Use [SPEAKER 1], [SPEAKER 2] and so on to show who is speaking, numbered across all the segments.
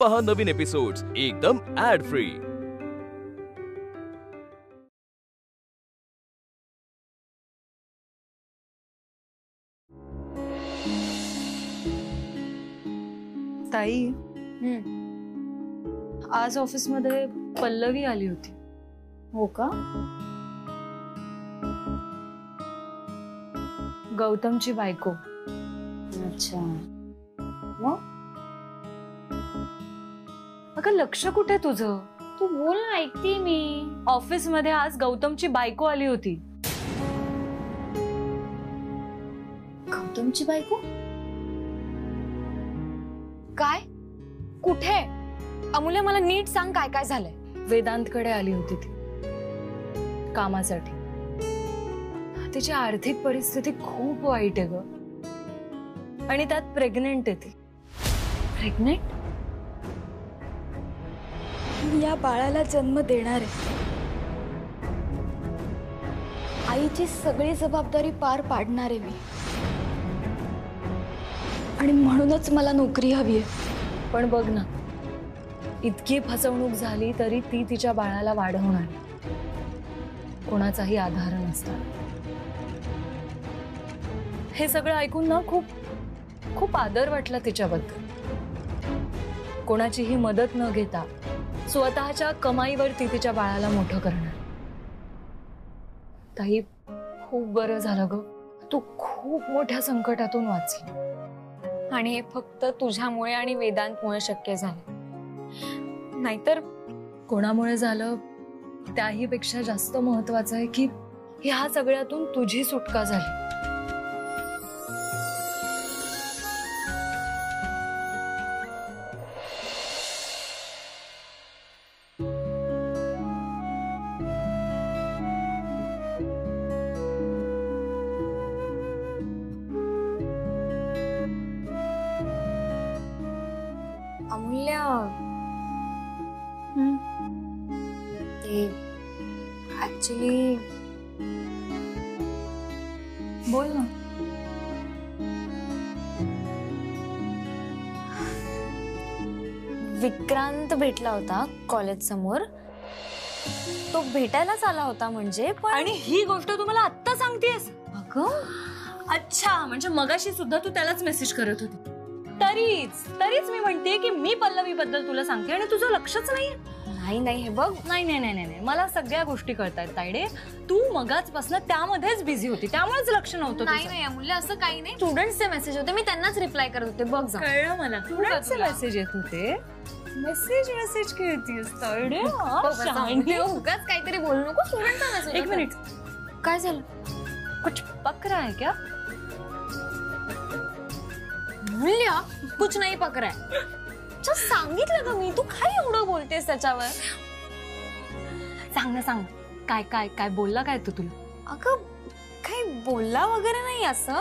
[SPEAKER 1] पहा नवीन एपिसोड्स एकदम add free.
[SPEAKER 2] ताई, आज ऑफिस मध्ये पल्लवी आली होती।
[SPEAKER 3] हो का?
[SPEAKER 2] गौतमची बायको।
[SPEAKER 3] अच्छा, मग?
[SPEAKER 2] अगं लक्ष कुठे तुझं?
[SPEAKER 3] तू बोल ना, ऐकते मी।
[SPEAKER 2] ऑफिस मध्ये आज गौतमची बायको आली होती।
[SPEAKER 3] गौतमची बायको? काय? कुठे? अमूल्य, मला नीट सांग काय काय झालंय।
[SPEAKER 2] वेदांतकडे आली होती ती कामासाठी। तिची आर्थिक परिस्थिती खूप वाईट आहे ग, आणि त्यात प्रेग्नेंट आहे ती।
[SPEAKER 3] प्रेग्नेंट? या बाळाला जन्म देणार आहे। आईची सगळी जबाबदारी पार पाडणार आहे मी, आणि म्हणूनच मला नोकरी हवी आहे।
[SPEAKER 2] पण बघ ना, इतकी फसवणूक झाली तरी ती तिच्या बाळाला वाढवणार, कोणाचाही आधार नसता। हे सगळं ऐकून ना खूप आदर वाटला तिच्याबद्दल। कोणाचीही मदत न घेता स्वतःच्या कमाईवर ती तिच्या बाळाला मोठं करणार। ताई, खूप बरं झालं ग, तू खूप मोठ्या संकटातून वाचली।
[SPEAKER 3] आणि हे फक्त तुझ्यामुळे आणि वेदांतमुळे शक्य झालं, नाहीतर
[SPEAKER 2] कोणामुळे झालं त्याही पेक्षा जास्त महत्वाचं आहे की ह्या सगळ्यातून तुझी सुटका झाली।
[SPEAKER 3] अमूल्य, ते ऍक्च्युली,
[SPEAKER 2] बोल ना।
[SPEAKER 3] विक्रांत भेटला होता कॉलेज समोर। तो भेटायलाच आला होता म्हणजे, पण
[SPEAKER 2] आणि ही गोष्ट तू मला आत्ता सांगतेस?
[SPEAKER 3] अगं,
[SPEAKER 2] अच्छा, म्हणजे मगाशी सुद्धा तू त्यालाच मेसेज करत होती। तरीच मी म्हणते की मी पल्लवी बद्दल तुला सांगते आणि तुझं लक्षच नाही।
[SPEAKER 3] नाही हे बघ,
[SPEAKER 2] नाही, मला सगळ्या गोष्टी कळतायत तायडे। तू मगाचपासून त्यामध्येच बिझी होती, त्यामुळेच लक्ष नव्हतं।
[SPEAKER 3] नाही अमूल्य, असं काही नाही। स्टुडंट्सचे मेसेज होते, मी त्यांनाच रिप्लाय करत होते। बघ जा,
[SPEAKER 2] कळलं मला, स्टुडंट्सचे मेसेज येत होते। मेसेज खेळतीस तायडे?
[SPEAKER 3] उगाच काहीतरी बोलू नको। स्टुडंटचा मेसेज।
[SPEAKER 2] एक मिनिट,
[SPEAKER 3] काय झालं?
[SPEAKER 2] कुछ पक रहा है क्या?
[SPEAKER 3] अमूल्य, कुछ नाही पक रहा है। सांगितलं का मी, तू काय एवढं बोलतेस त्याच्यावर?
[SPEAKER 2] सांग ना, काय बोलला काय तू तुला?
[SPEAKER 3] अगं, काही बोलला वगैरे नाही, असं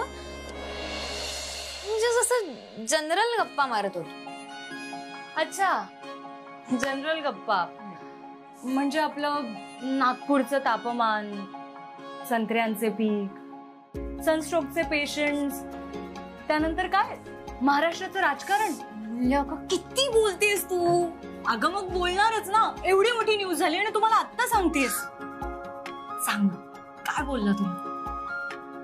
[SPEAKER 3] म्हणजे जसं जनरल गप्पा मारत होतो।
[SPEAKER 2] अच्छा, जनरल गप्पा म्हणजे आपलं नागपूरचं तापमान, संत्र्यांचे पीक, सनस्ट्रोकचे पेशंट्स, त्यानंतर काय महाराष्ट्राचं राजकारण।
[SPEAKER 3] किती बोलतेस तू?
[SPEAKER 2] अगं मग बोलणारच ना, एवढी मोठी न्यूज झाली आणि तुम्हाला आत्ता सांगतेस। सांग, काय बोलला तू?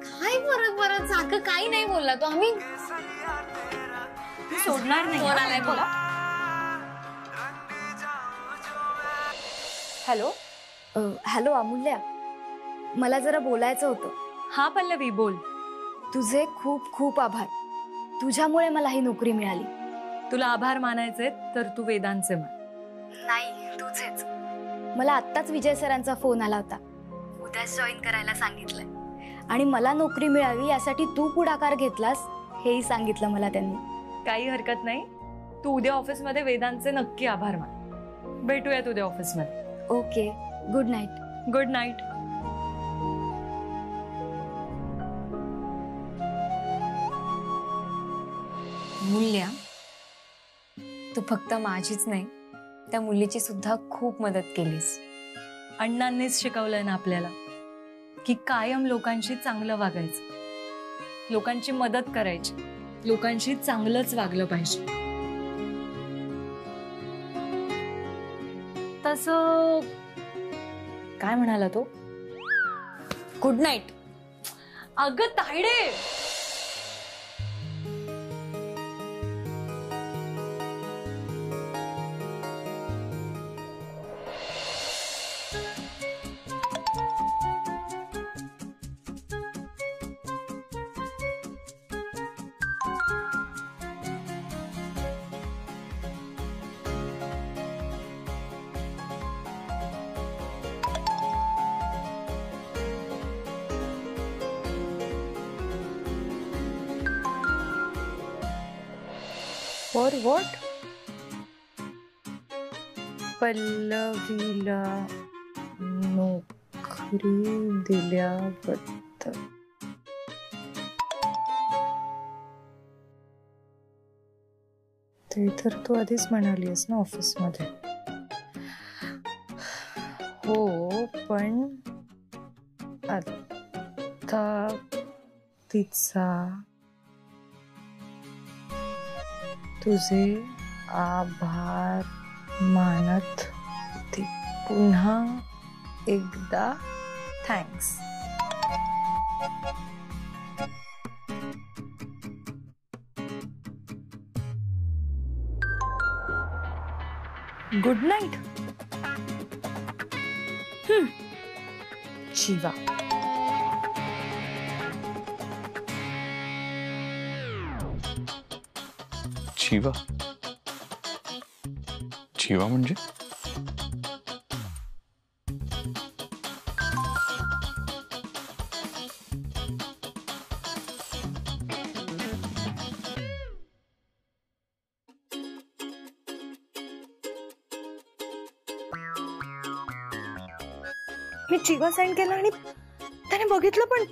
[SPEAKER 3] काय परत सारखं काही नाही बोलला तो। आम्ही
[SPEAKER 2] सोडणार नाही
[SPEAKER 3] बोला। हॅलो अमूल्य, मला जरा बोलायचं होतं।
[SPEAKER 2] हा पल्लवी, बोल।
[SPEAKER 3] तुझे खूप खूप आभार, तुझ्यामुळे मला ही नोकरी मिळाली।
[SPEAKER 2] तुला आभार मानायचे तर तू वेदांचे मान।
[SPEAKER 3] नाही, तुझेच। मला आत्ताच विजय सरांचा फोन आला होता, उद्याच जॉईन करायला सांगितलंय, आणि मला नोकरी मिळावी यासाठी तू पुढाकार घेतलास हेही सांगितलं मला त्यांनी।
[SPEAKER 2] काही हरकत नाही, तू उद्या ऑफिस मध्ये वेदांचे नक्की आभार मान। भेटूयात उद्या ऑफिस मध्ये।
[SPEAKER 3] Okay, good night.
[SPEAKER 2] Good night.
[SPEAKER 3] मूल्य, तू फक्त माझीच नाही, त्या मुलीची सुद्धा खूप मदत केलीस।
[SPEAKER 2] अण्णांनीच शिकवलंय ना आपल्याला की कायम लोकांशी चांगलं वागायचं, लोकांची मदत करायची, लोकांशी चांगलंच वागलं पाहिजे। तसं काय म्हणाला तो? Good night. अगं तायडे, फॉर व्हॉट? पल्लवीला नोकरी दिल्याबद्दल. ते तर तू आधीच म्हणालीस ना ऑफिसमध्ये. हो, पण आता तिचा तुझे आभार मानत होती. पुन्हा एकदा thanks. Good night. Shiva.
[SPEAKER 4] Jeeva? Jeeva म्हणजे?
[SPEAKER 2] मी चिवा सेंड केला आणि त्याने बघितलं पण.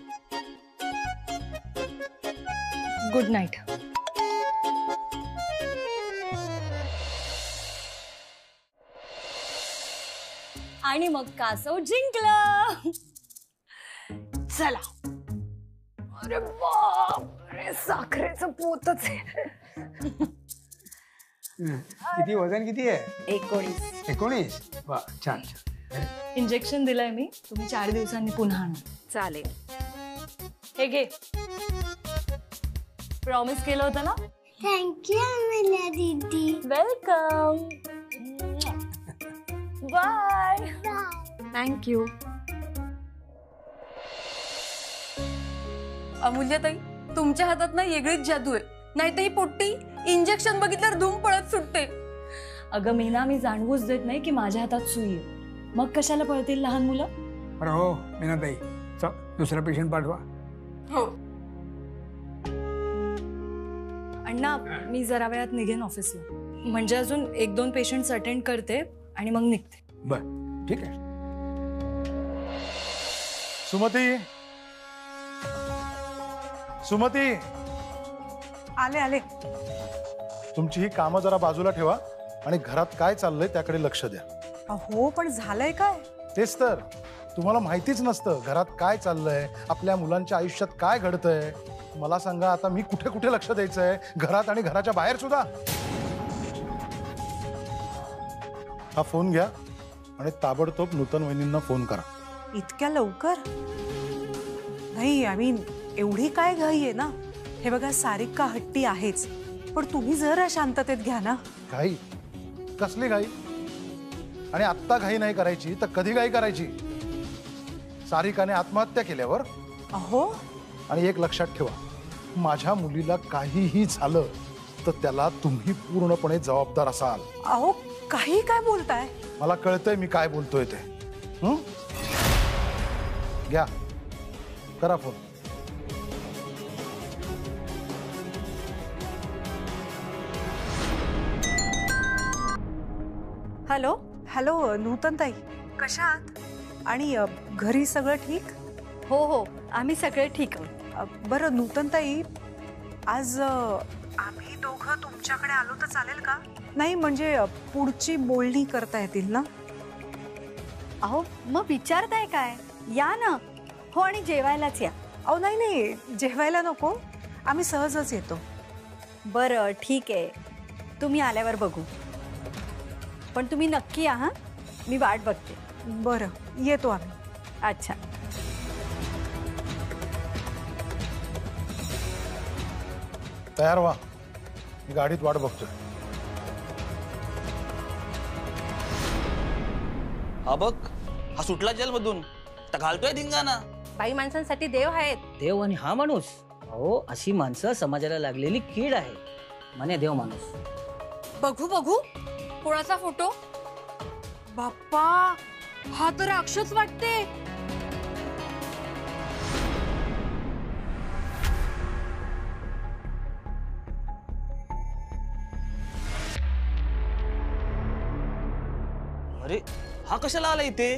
[SPEAKER 2] Good night. आणि मग कासव जिंकलं. चला. अरे बापरे, साखरेचं पोतच आहे.
[SPEAKER 5] किती वजन किती आहे?
[SPEAKER 2] 19.
[SPEAKER 5] 19. वा, छान.
[SPEAKER 2] इंजेक्शन दिलंय मी. तुम्ही 4 दिवसांनी पुन्हा आणा. चालेल. हे घे. प्रॉमिस केलं होतं ना.
[SPEAKER 3] थँक्यू अमल्या दीदी.
[SPEAKER 2] वेलकम. बाय. थँक्यू.
[SPEAKER 6] अमूल्याताई, तुमच्या हातात ना वेगळीच जादू आहे. नाही तर ही पोट्टी इंजेक्शन बघितल्यावर धूम पळत सुटते.
[SPEAKER 2] अगं मीना, मी जाणवूच देत नाही की माझ्या हातात सुई आहे. मग कशाला पळतील लहान मुलं?
[SPEAKER 5] अरे हो मीनाताई, दुसरा पेशंट पाठवा.
[SPEAKER 6] हो.
[SPEAKER 2] अण्णा, मी जरा वेळात निघेन ऑफिसला. म्हणजे अजून 1-2 पेशंट्स अटेंड करते आणि मग निघते.
[SPEAKER 5] बर, ठीक आहे.
[SPEAKER 7] सुमती, सुमती,
[SPEAKER 6] आले आले.
[SPEAKER 7] तुमची ही कामं जरा बाजूला ठेवा आणि घरात काय चाललंय त्याकडे लक्ष द्या.
[SPEAKER 6] हो, पण झालंय काय?
[SPEAKER 7] तेच तर, तुम्हाला माहितीच नसतं घरात काय चाललंय, आपल्या मुलांच्या आयुष्यात काय घडतंय. मला सांगा, आता मी कुठे कुठे लक्ष द्यायचंय, घरात आणि घराच्या बाहेर सुद्धा. हा फोन घ्या आणि ताबडतोब नूतन वहिनींना फोन करा.
[SPEAKER 6] इतक्या लवकर नाही. आय मीन, एवढी काय घाई आहे ना. हे बघा, सारिका हट्टी आहेच, पण तुम्ही जरा शांततेत घ्या ना.
[SPEAKER 7] घाई? कसली घाई? आणि आत्ता घाई नाही करायची तर कधी घाई करायची? सारिकाने आत्महत्या केल्यावर.
[SPEAKER 6] अहो,
[SPEAKER 7] आणि एक लक्षात ठेवा, माझ्या मुलीला काहीही झालं तर त्याला तुम्ही पूर्णपणे जबाबदार असाल.
[SPEAKER 6] अहो, काही काय बोलताय?
[SPEAKER 7] मला कळतंय मी काय बोलतोय ते. घ्या, करा फोन.
[SPEAKER 6] हॅलो. हॅलो नूतनताई, कशा आहात? आणि घरी सगळं ठीक?
[SPEAKER 3] हो हो, आम्ही सगळे ठीक आहोत.
[SPEAKER 6] बरं नूतनताई, आज आम्ही दोघं तुमच्याकडे आलो तर चालेल का? नाही म्हणजे पुढची बोलणी करता येतील ना?
[SPEAKER 3] अहो, मग विचारताय काय? या ना. हो, आणि जेवायलाच या.
[SPEAKER 6] अहो नाही नाही, जेवायला नको, आम्ही सहजच येतो.
[SPEAKER 3] बरं ठीक आहे, तुम्ही आल्यावर बघू. पण तुम्ही नक्की या. हां,
[SPEAKER 8] मी वाट बघते.
[SPEAKER 6] बरं येतो आम्ही.
[SPEAKER 8] अच्छा.
[SPEAKER 7] तयार व्हा, मी गाडीत वाट बघतोय.
[SPEAKER 9] हा बघ, हा सुटला जेलमधून, तर घालतोय धिंगाणा.
[SPEAKER 8] बाई माणसांसाठी देव आहेत.
[SPEAKER 10] देव आणि हा माणूस, अहो अशी माणसं समाजाला लागलेली कीड आहे. म्हणे देव माणूस.
[SPEAKER 8] बघू बघू कोणाचा फोटो. बाप्पा, हा तर राक्षस वाटते.
[SPEAKER 9] अरे हा कशाला आला इथे?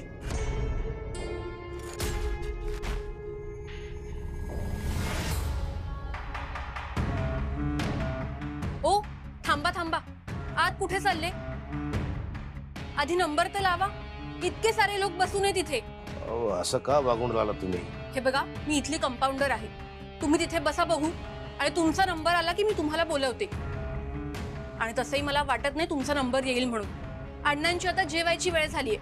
[SPEAKER 8] ओ थांबा थांबा, आत कुठे चालले? आधी नंबर तर लावा. इतके सारे लोक बसून आहेत इथे.
[SPEAKER 11] असं का वागून राहिला तुम्ही?
[SPEAKER 8] हे बघा, मी इथली कंपाऊंडर आहे. तुम्ही तिथे बसा बघू, आणि तुमचा नंबर आला की मी तुम्हाला बोलवते. आणि तसंही मला वाटत नाही तुमचा नंबर येईल म्हणून. अण्णांची आता जेवायची वेळ झालीये.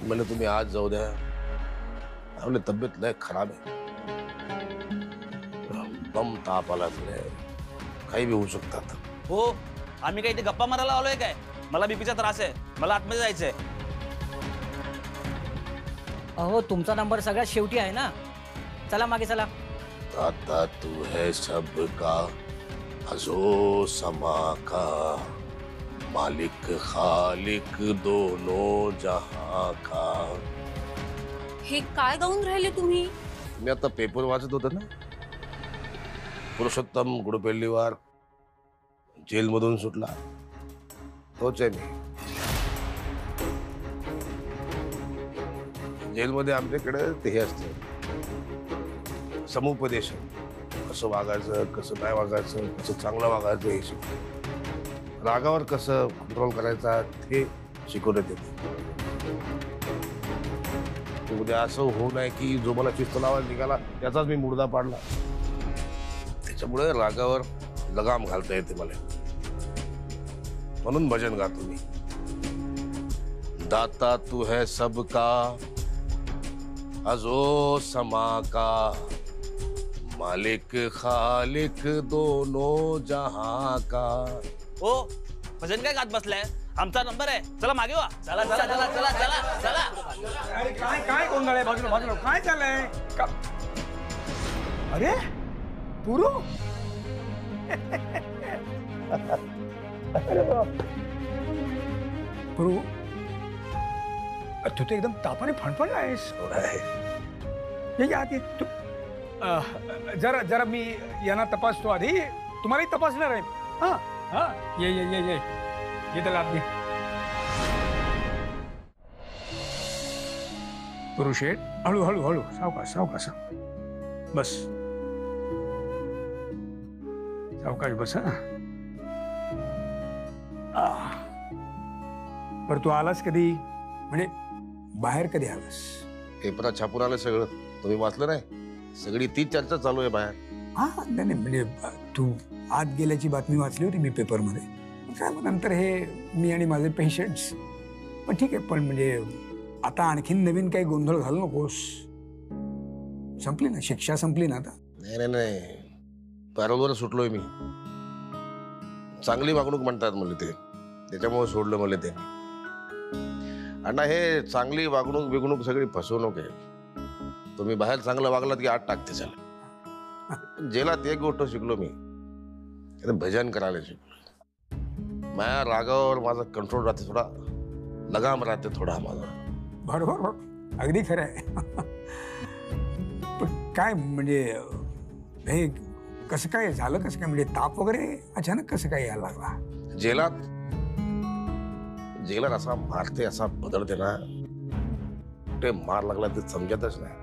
[SPEAKER 11] मला तुम्ही आज जाऊ द्या, आपली तब्येत लय खराब आहे. दम ताप आला, काही बी होऊ शकतात.
[SPEAKER 9] हो, आम्ही काही इथे गप्पा मारायला आलोय काय? मला बीपीचा त्रास आहे, मला आतमध्ये जायचंय.
[SPEAKER 10] अहो तुमचा नंबर सगळ्यात शेवटी आहे ना. चला मागे चला.
[SPEAKER 11] दाता तू है सब का, अजो समा का, मालिक खालिक दोनों जहां का.
[SPEAKER 8] हे काय गाऊन राहिले तुम्ही?
[SPEAKER 11] मी आता पेपर वाचत होतो ना. पुरुषोत्तम गुडपेल्लीवार जेलमधून सुटला, तोच आहे मी. जेलमध्ये आमच्याकडे ते हे असतं, समुपदेशन. कसं वागायचं, कसं नाही वागायचं, कसं चांगलं वागायचं हे शिकवलं. रागावर कसं कंट्रोल करायचा ते शिकवण्यात येते. उद्या असं होऊ नये की जो मला शिस्त लावायला निघाला त्याचाच मी मुर्दा पाडला. त्याच्यामुळे रागावर लगाम घालता येते मला, म्हणून भजन गातो मी. दाता तू है सबका, अजो समा का, मालिक खालिक दोनों जहां का.
[SPEAKER 9] हो, भजन काय गात बसलाय? आमचा नंबर आहे, चला मागे वा. चला चला चला चला चला चला.
[SPEAKER 5] अरे काय काय गोंधळ आहे? बाजूला बाजूला काय चाललंय? अरे पुरू, पुरू, तू तर एकदम तापाने फणफणला आहेस. ये आधी तू. जरा जरा मी यांना तपासतो आधी. तुम्हालाही तपासणार आहे. हा हा, ये ये ये ये ये त्याला आधी. पुरुष आहे. हळू हळू हळू, सावकाश सावकाश. बस सावकाश बस. हा, पर तू आलास कधी? म्हणजे बाहेर कधी आलास?
[SPEAKER 11] पेपरात छापून आलं सगळं, तुम्ही वाचलं नाही? सगळी तीच चर्चा चालू आहे बाहेर.
[SPEAKER 5] हा नाही नाही, म्हणजे तू आत गेल्याची बातमी वाचली होती मी पेपरमध्ये. काय मग नंतर हे मी आणि माझे पेशंट्स. पण ठीक आहे, पण म्हणजे आता आणखीन नवीन काही गोंधळ घालू नकोस. संपली ना शिक्षा, संपली ना आता.
[SPEAKER 11] नाही नाही नाही, पॅरोलवर सुटलोय मी. चांगली वागणूक म्हणतात मला ते, त्याच्यामुळे सोडलं मला ते. अण्णा, हे चांगली वागणूक बिगणूक सगळी फसवणूक आहे. तुम्ही बाहेर चांगलं वागलात की आत टाकते त्याला. जेलात एक गोष्ट शिकलो मी, भजन करायला शिकलो. माझ्या रागावर माझा कंट्रोल राहते, थोडा लगाम राहते थोडा माझा.
[SPEAKER 5] बरोबर, अगदी खरं आहे. पण काय म्हणजे हे कसं काय झालं? कसं काय म्हणजे ताप वगैरे अचानक कसं काय यायला लागला?
[SPEAKER 11] जेलर असा मारते, असा बदलते ना, कुठे मार लागला ते समजतच नाही.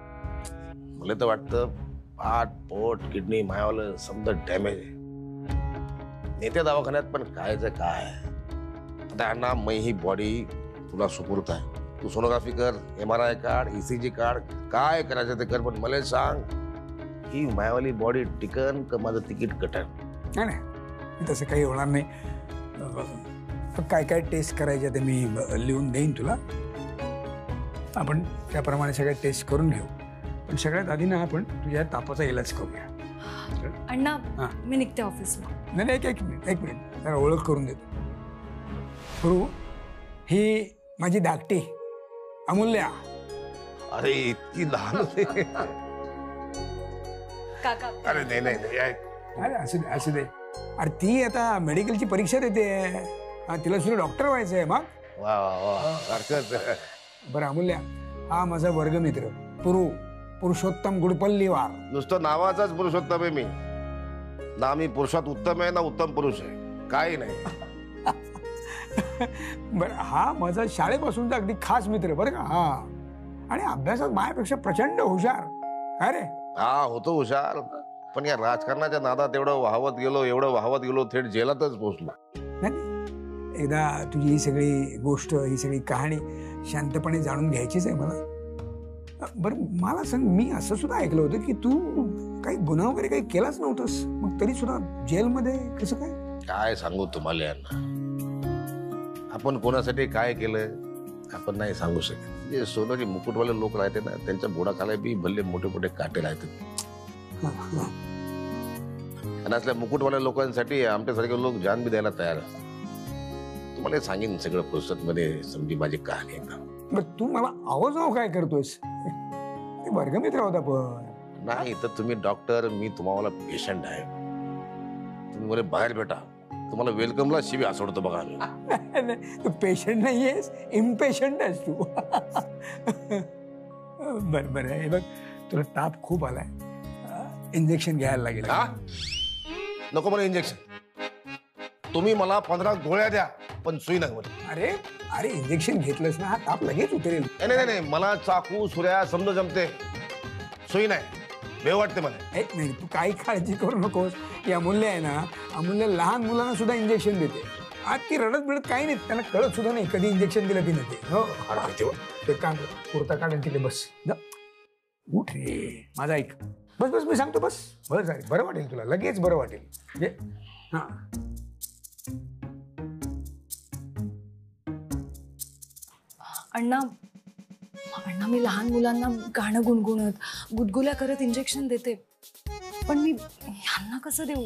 [SPEAKER 11] मला तर वाटतं पाठ पोट किडनी मायावाला समजा डॅमेज आहे. नेत्या दवाखान्यात पण कायचं काय. आता अण्णा, मै ही बॉडी तुला सुपूर्त आहे. तू सोनोग्राफी कर, MRI काढ, ECG काढ, काय करायचं ते कर. पण मला सांग, ही मायावाली बॉडी टिकन का माझं तिकीट कटन?
[SPEAKER 5] नाही नाही, तसं काही होणार नाही. काय काय टेस्ट करायचे ते मी लिहून देईन तुला. आपण त्याप्रमाणे सगळ्या टेस्ट करून घेऊ. पण सगळ्यात आधी ना आपण तुझ्या तापाचा इलाज करूया.
[SPEAKER 2] अण्णा
[SPEAKER 5] हां.
[SPEAKER 2] मी निघते ऑफिसला.
[SPEAKER 5] नाही एक मिनिट जरा ओळख करून देतो. गुरु, ही माझी धाकटी अमूल्या.
[SPEAKER 11] अरे इतकी लहान होते.
[SPEAKER 2] काका
[SPEAKER 11] अरे नाही
[SPEAKER 5] अरे असू दे. अरे ती आता मेडिकलची परीक्षा देते. तिला सुद्धा डॉक्टर व्हायचं आहे. मग
[SPEAKER 11] वा वा वा सारखंच.
[SPEAKER 5] बरं अमूल्या, हा माझा वर्गमित्र पुरुषोत्तम गुडपल्लीवार.
[SPEAKER 11] नुसतं नावाचाच पुरुषोत्तम आहे मी. ना मी पुरुषात उत्तम आहे ना उत्तम पुरुष आहे, काही नाही.
[SPEAKER 5] बरं, हा माझा शाळेपासूनचा अगदी खास मित्र बरं का. हा, आणि अभ्यासात माझ्यापेक्षा प्रचंड हुशार. अरे
[SPEAKER 11] हा होतो हुशार, पण या राजकारणाच्या नादात एवढं वाहवत गेलो थेट जेलातच पोहोचलो.
[SPEAKER 5] नाही, एकदा तुझी ही सगळी गोष्ट, ही सगळी कहाणी शांतपणे जाणून घ्यायचीच आहे मला. बरं मला सांग, मी असं सुद्धा ऐकलं होतं की तू काही गुन्हा वगैरे काही केलाच नव्हतंस, मग तरी सुद्धा जेलमध्ये कसं काय?
[SPEAKER 11] काय सांगू तुम्हाला यांना, आपण कोणासाठी काय केलं आपण नाही सांगू शकत. जे सोनारी मुकुटवाले लोक राहते ना, त्यांच्या बुडाखाली बी भल्ले मोठे मोठे काटे राहतात. आणि असल्या मुकुटवाल्या लोकांसाठी आमच्यासारखे लोक जान बी द्यायला तयार असतात. तुम्हाला सांगेन सगळं फुरसत मध्ये समजी माझी कहाणी एकदा.
[SPEAKER 5] बरं, तू मला आवाज काय करतोयस? ते वर्गमित्र होता. पण
[SPEAKER 11] नाही तर तुम्ही डॉक्टर, मी तुम्हाला पेशंट आहे. तुम्ही मला बाहेर भेटा, तुम्हाला वेलकमला शिवी सोडतो बघा.
[SPEAKER 5] तू पेशंट नाहीयेस, इम्पेशंट आहेस तू. बरं हे बघ, तुला ताप खूप आलाय, इंजेक्शन घ्यायला लागेल.
[SPEAKER 11] नको मला इंजेक्शन. तुम्ही मला 15 गोळ्या द्या, पण सुई नका मला.
[SPEAKER 5] अरे इंजेक्शन घेतलंस ना, हा ताप लगेच उतरेल.
[SPEAKER 11] नाही, मला चाकू सुऱ्या समजा जमते, सुई नाही. भेव वाटते मला.
[SPEAKER 5] नाही, तू काही काळजी करू नकोस. की अमूल्य आहे ना, अमूल्य लहान मुलांना सुद्धा इंजेक्शन देते. आज ती रडत बिडत काही नाही, त्यांना कळत सुद्धा नाही कधी इंजेक्शन दिलं की नाही. हो, ते काम कुर्ता काढून तिकडे बस. उठ रे, माझा ऐक. बस मी सांगतो. बस बरं वाटेल तुला, लगेच बरं वाटेल. हा,
[SPEAKER 2] अण्णा मी लहान मुलांना गाणं गुणगुणत गुदगुल्या करत इंजेक्शन देते, पण मी ह्यांना कसं देऊ?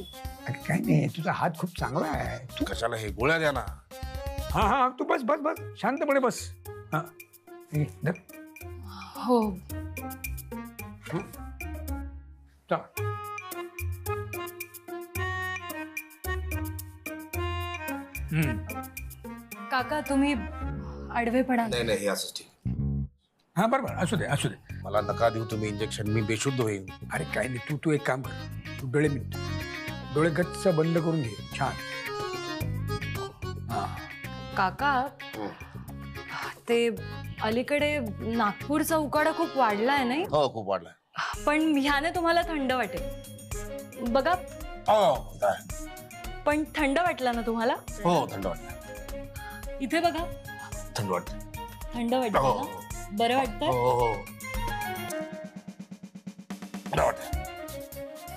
[SPEAKER 5] अरे काय नाही, तुझा हात खूप चांगला आहे.
[SPEAKER 11] तू कशाला हे गोळ्या द्या ना.
[SPEAKER 5] हा तू बस शांतपणे बस. हा,
[SPEAKER 2] हो. काका तुम्ही आडवेपणा.
[SPEAKER 11] नाही हे असंच ठीक.
[SPEAKER 5] हा बरोबर, असू दे.
[SPEAKER 11] मला नका देऊ तुम्ही इंजेक्शन, मी बेशुद्ध होईन.
[SPEAKER 5] अरे काय नाही, तू एक काम कर. तू डोळे गच्च बंद करून घे. छान.
[SPEAKER 2] काका ते अलीकडे नागपूरचा उकाडा खूप वाढलाय नाही?
[SPEAKER 11] हो खूप वाढलाय.
[SPEAKER 2] पण ह्याने तुम्हाला थंड वाटेल बघा. पण थंड वाटलं ना तुम्हाला?
[SPEAKER 11] हो थंड वाटलं.
[SPEAKER 2] इथे बघा,
[SPEAKER 11] थंड वाटतं.
[SPEAKER 2] थंड वाटतं ना? बरं वाटतं?
[SPEAKER 11] हो.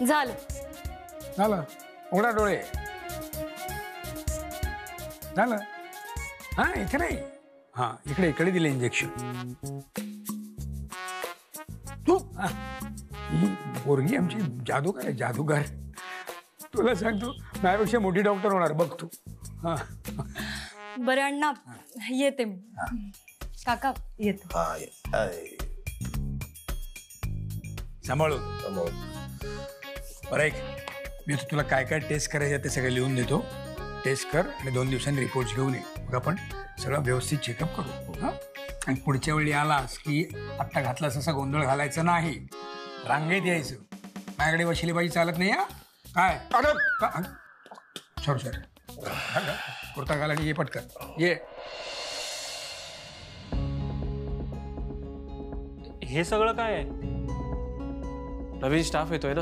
[SPEAKER 5] झालं. उघडा डोळे. झालं. हा, इथे नाही. हा, इकडे दिले इंजेक्शन. तू ही पोरगी आमची जादूगार. तुला सांगतो, माझ्यापेक्षा मोठी डॉक्टर होणार बघ तू. हा,
[SPEAKER 2] बरं अण्णा येते. काका येते.
[SPEAKER 5] सांभाळून. बरं ऐक, मी तुला काय टेस्ट करायचं ते सगळं लिहून देतो. टेस्ट कर आणि 2 दिवसांनी रिपोर्ट घेऊन ये. मग आपण सगळं व्यवस्थित चेकअप करू. हा, आणि पुढच्या वेळी आलास की आत्ता घातलास असा गोंधळ घालायचा नाही. रांगेत यायचं. माझ्याकडे वशिलेबाजी चालत नाही. काय सॉरी कुर्ता घाल आणि ये पटकन ये.
[SPEAKER 12] हे सगळं काय आहे? नवीन स्टाफ येतोय ना,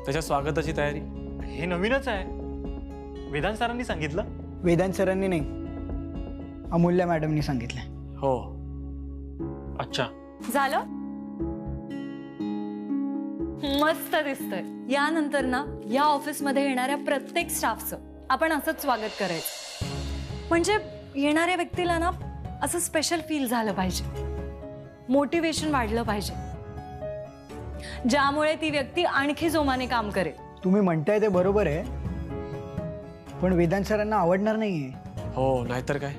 [SPEAKER 12] त्याच्या स्वागताची तयारी. हे नवीनच आहे. वेदांत सरांनी सांगितलं?
[SPEAKER 13] वेदांत सरांनी नाही, अमूल्य मॅडमनी सांगितलंय.
[SPEAKER 12] हो. अच्छा,
[SPEAKER 2] झालं. मस्त दिसतंय. यानंतर ना या ऑफिसमध्ये येणाऱ्या प्रत्येक स्टाफचं आपण असंच स्वागत करायचं. म्हणजे येणाऱ्या व्यक्तीला ना असं स्पेशल फील झालं पाहिजे. मोटिवेशन वाढलं पाहिजे, ज्यामुळे ती व्यक्ती आणखी जोमाने काम करेल.
[SPEAKER 13] तुम्ही म्हणताय ते बरोबर आहे, पण वेदांत सरांना आवडणार नाहीये.
[SPEAKER 12] हो, नाहीतर काय.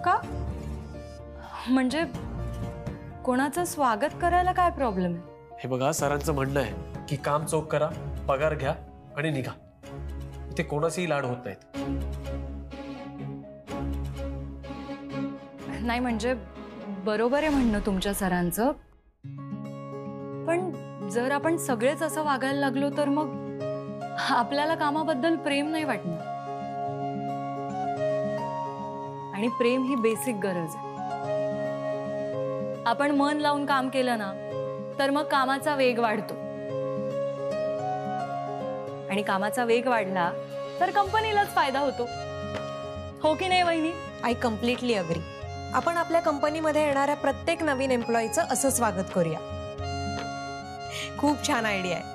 [SPEAKER 2] का? म्हणजे कोणाचं स्वागत करायला काय प्रॉब्लेम आहे?
[SPEAKER 12] हे बघा, सरांचं म्हणणं आहे की काम चोख करा, पगार घ्या आणि निघा. इथे कोणाचेही लाड होत नाहीत.
[SPEAKER 2] नाही म्हणजे बरोबर आहे म्हणणं तुमच्या सरांचं, पण जर आपण सगळेच असं वागायला लागलो तर मग आपल्याला कामाबद्दल प्रेम नाही वाटणार. आणि प्रेम ही बेसिक गरज आहे. आपण मन लावून काम केलं ना तर मग कामाचा वेग वाढतो, आणि कामाचा वेग वाढला तर कंपनीलाच फायदा होतो. हो की नाही वहिनी?
[SPEAKER 14] I completely agree. आपण आपल्या कंपनीमध्ये येणाऱ्या प्रत्येक नवीन एम्प्लॉईचं असं स्वागत करूया. खूप छान आयडिया आहे.